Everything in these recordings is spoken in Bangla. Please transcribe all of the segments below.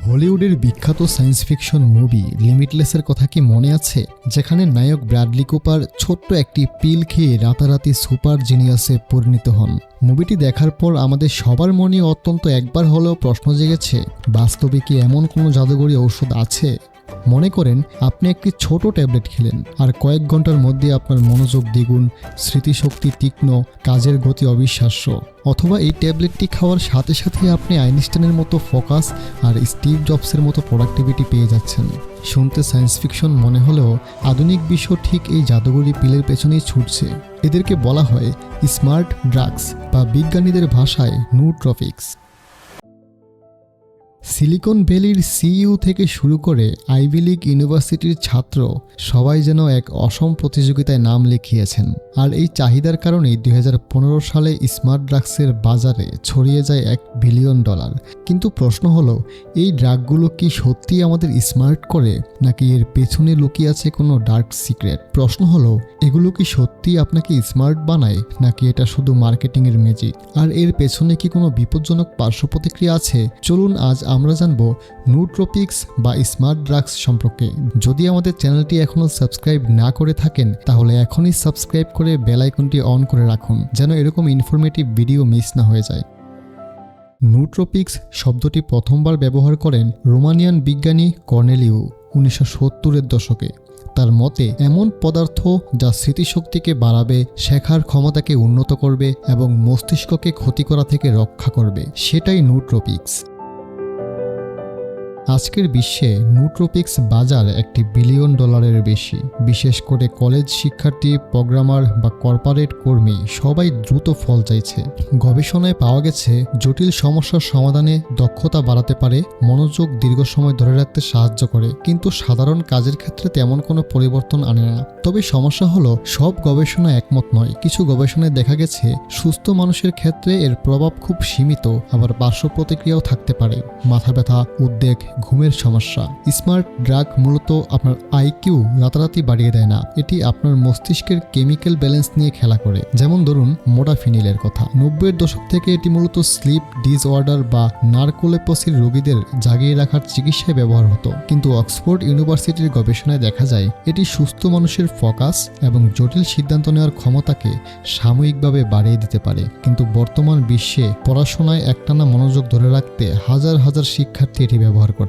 হলিউডের বিখ্যাত সায়েন্স ফিকশন মুভি লিমিটলেসের কথা কি মনে আছে, যেখানে নায়ক ব্র্যাডলি কুপার ছোট্ট একটি পিল খেয়ে রাতারাতি সুপার জিনিয়াসে পরিণত হন। মুভিটি দেখার পর আমাদের সবার মনে অত্যন্ত একবার হলেও প্রশ্ন জেগেছে, বাস্তবে কি এমন কোনো জাদুকরী ঔষধ আছে? মনে করেন আপনি একটি ছোট ট্যাবলেট খেলেন আর কয়েক ঘন্টার মধ্যে আপনার মনোযোগ দ্বিগুণ, স্মৃতিশক্তি তীক্ষ্ণ, কাজের গতি অবিশ্বাস্য। অথবা এই ট্যাবলেটটি খাওয়ার সাথে সাথে আপনি আইনস্টাইনের মতো ফোকাস আর স্টিভ জবসের মতো প্রোডাক্টিভিটি পেয়ে যাচ্ছেন। শুনতে সায়েন্স ফিকশন মনে হলেও আধুনিক বিশ্ব ঠিক এই জাদুকরী পিলের পেছনেই ছুটছে। এদেরকে বলা হয় স্মার্ট ড্রাগস বা বিজ্ঞানীদের ভাষায় নুট্রপিক্স। সিলিকন ভ্যালির সিইও থেকে শুরু করে আইভি লীগ ইউনিভার্সিটির ছাত্র সবাই যেন এক অসম প্রতিযোগিতায় নাম লিখিয়েছেন। আর এই চাহিদার কারণেই 2015 সালে স্মার্ট ড্রাগসের বাজারে ছড়িয়ে যায় $1 বিলিয়ন। কিন্তু প্রশ্ন হলো, এই ড্রাগগুলো কি সত্যি আমাদের স্মার্ট করে, নাকি এর পেছনে লুকিয়ে আছে কোনো ডার্ক সিক্রেট? প্রশ্ন হলো, এগুলো কি সত্যি আপনাকে স্মার্ট বানায়, নাকি এটা শুধু মার্কেটিংয়ের ম্যাজিক? আর এর পেছনে কি কোনো বিপজ্জনক পার্শ্ব প্রতিক্রিয়া আছে? চলুন আজ আমরা জানবো নুট্রপিক্স বা স্মার্ট ড্রাগস সম্পর্কে। যদি আমাদের চ্যানেলটি এখনও সাবস্ক্রাইব না করে থাকেন তাহলে এখনই সাবস্ক্রাইব করে বেল আইকনটি অন করে রাখুন, যেন এরকম ইনফরমেটিভ ভিডিও মিস না হয়ে যায়। নুট্রপিক্স শব্দটি প্রথমবার ব্যবহার করেন রোমানিয়ান বিজ্ঞানী কর্নেলিও 1970-এর দশকে। তার মতে এমন পদার্থ যা স্মৃতিশক্তিকে বাড়াবে, শেখার ক্ষমতাকে উন্নত করবে এবং মস্তিষ্ককে ক্ষতি করা থেকে রক্ষা করবে, সেটাই নুট্রপিক্স। আজকের বিশ্বে নুট্রপিক্স বাজার $1 বিলিয়ন বেশি। বিশেষ করে কলেজ শিক্ষার্থী, প্রোগ্রামার বা কর্পোরেট কর্মী সবাই দ্রুত ফল চাইছে। গবেষণায় পাওয়া গেছে জটিল সমস্যার সমাধানে দক্ষতা বাড়াতে পারে, মনোযোগ দীর্ঘ সময় ধরে রাখতে সাহায্য করে, কিন্তু সাধারণ কাজের ক্ষেত্রে তেমন কোনো পরিবর্তন আনে না। তবে সমস্যা হলো, সব গবেষণা একমত নয়। কিছু গবেষণায় দেখা গেছে সুস্থ মানুষের ক্ষেত্রে এর প্রভাব খুব সীমিত, আবার পার্শ্ব প্রতিক্রিয়াও থাকতে পারে, মাথা ব্যথা, উদ্বেগ, ঘুমের সমস্যা। স্মার্ট ড্রাগ মূলত আপনার আইকিউ রাতারাতি বাড়িয়ে দেয় না, এটি আপনার মস্তিষ্কের কেমিক্যাল ব্যালেন্স নিয়ে খেলা করে। যেমন ধরুন মোডাফিনিলের কথা। 90-এর দশক থেকে এটি মূলত স্লিপ ডিসঅর্ডার বা নার্কোলেপসির রোগীদের জাগিয়ে রাখার চিকিৎসায় ব্যবহার হতো। কিন্তু অক্সফোর্ড ইউনিভার্সিটির গবেষণায় দেখা যায় এটি সুস্থ মানুষের ফোকাস এবং জটিল সিদ্ধান্ত নেওয়ার ক্ষমতাকে সাময়িকভাবে বাড়িয়ে দিতে পারে। কিন্তু বর্তমান বিশ্বে পড়াশোনায় একটানা মনোযোগ ধরে রাখতে হাজার হাজার শিক্ষার্থী এটি ব্যবহার করছে।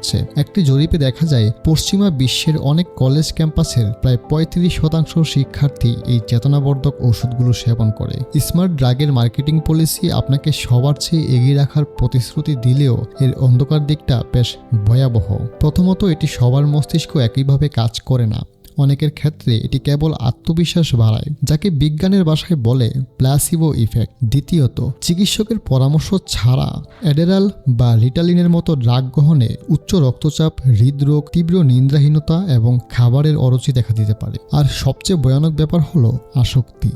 একটি জরিপে দেখা যায় পশ্চিমা বিশ্বের অনেক কলেজ ক্যাম্পাসের প্রায় 35% শিক্ষার্থী এই চেতনাবর্ধক ওষুধগুলো সেবন করে। স্মার্ট ড্রাগের মার্কেটিং পলিসি আপনাকে সবার চেয়ে এগিয়ে রাখার প্রতিশ্রুতি দিলেও এর অন্ধকার দিকটা বেশ ভয়াবহ। প্রথমত, এটি সবার মস্তিষ্ক একইভাবে কাজ করে না। অনেকের ক্ষেত্রে এটি কেবল আত্মবিশ্বাস বাড়ায়, যাকে বিজ্ঞানের ভাষায় বলে প্ল্যাসিবো ইফেক্ট। দ্বিতীয়ত, চিকিৎসকের পরামর্শ ছাড়া অ্যাডেরাল বা রিটালিনের মতো ড্রাগ গ্রহণে উচ্চ রক্তচাপ, হৃদরোগ, তীব্র নিদ্রাহীনতা এবং খাবারের অরুচি দেখা দিতে পারে। আর সবচেয়ে ভয়ানক ব্যাপার হলো আসক্তি।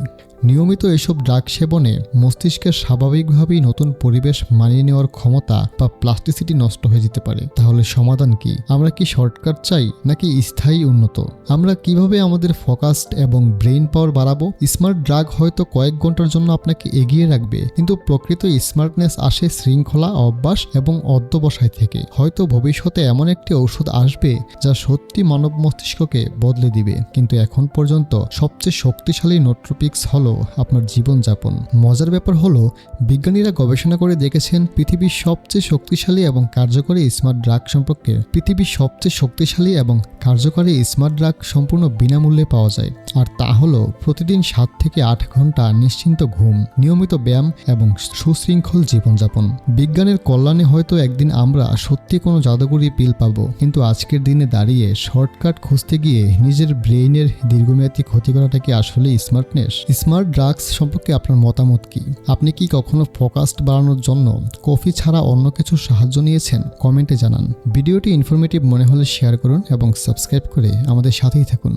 নিয়মিত এসব ড্রাগ সেবনে মস্তিষ্কের স্বাভাবিকভাবেই নতুন পরিবেশ মানিয়ে নেওয়ার ক্ষমতা বা প্লাস্টিসিটি নষ্ট হয়ে যেতে পারে। তাহলে সমাধান কি? আমরা কি শর্টকাট চাই, নাকি স্থায়ী উন্নত? আমরা কিভাবে আমাদের ফোকাসড এবং ব্রেইন পাওয়ার বাড়াবো? স্মার্ট ড্রাগ হয়তো কয়েক ঘন্টার জন্য আপনাকে এগিয়ে রাখবে, কিন্তু প্রকৃত স্মার্টনেস আসে শৃঙ্খলা, অভ্যাস এবং অধ্যবসায় থেকে। হয়তো ভবিষ্যতে এমন একটি ঔষধ আসবে যা সত্যি মানব মস্তিষ্ককে বদলে দিবে, কিন্তু এখন পর্যন্ত সবচেয়ে শক্তিশালী নুট্রপিক্স হলো আপনার জীবনযাপন। মজার ব্যাপার হলো, বিজ্ঞানীরা গবেষণা করে দেখেছেন পৃথিবীর সবচেয়ে শক্তিশালী এবং কার্যকরী স্মার্ট ড্রাগ সম্পূর্ণ বিনামূল্যে পাওয়া যায়। আর তা হলো প্রতিদিন 7 থেকে 8 ঘন্টা নিশ্চিন্ত ঘুম, নিয়মিত ব্যায়াম এবং সুশৃঙ্খল জীবনযাপন। বিজ্ঞানের কল্যাণে হয়তো একদিন আমরা সত্যি কোনো জাদুকরী পিল পাবো, কিন্তু আজকের দিনে দাঁড়িয়ে শর্টকাট খুঁজতে গিয়ে নিজের ব্রেইনের দীর্ঘমেয়াদী ক্ষতি করাটা কি আসলে স্মার্টনেস? স্মার্ট ড্রাগস সম্পর্কে আপনার মতামত কি? আপনি কি কখনো ফোকাসড বাড়ানোর জন্য কফি ছাড়া অন্য কিছুর সাহায্য নিয়েছেন? কমেন্টে জানান। ভিডিওটি ইনফরমেটিভ মনে হলে শেয়ার করুন এবং সাবস্ক্রাইব করে আমাদের সাথেই থাকুন।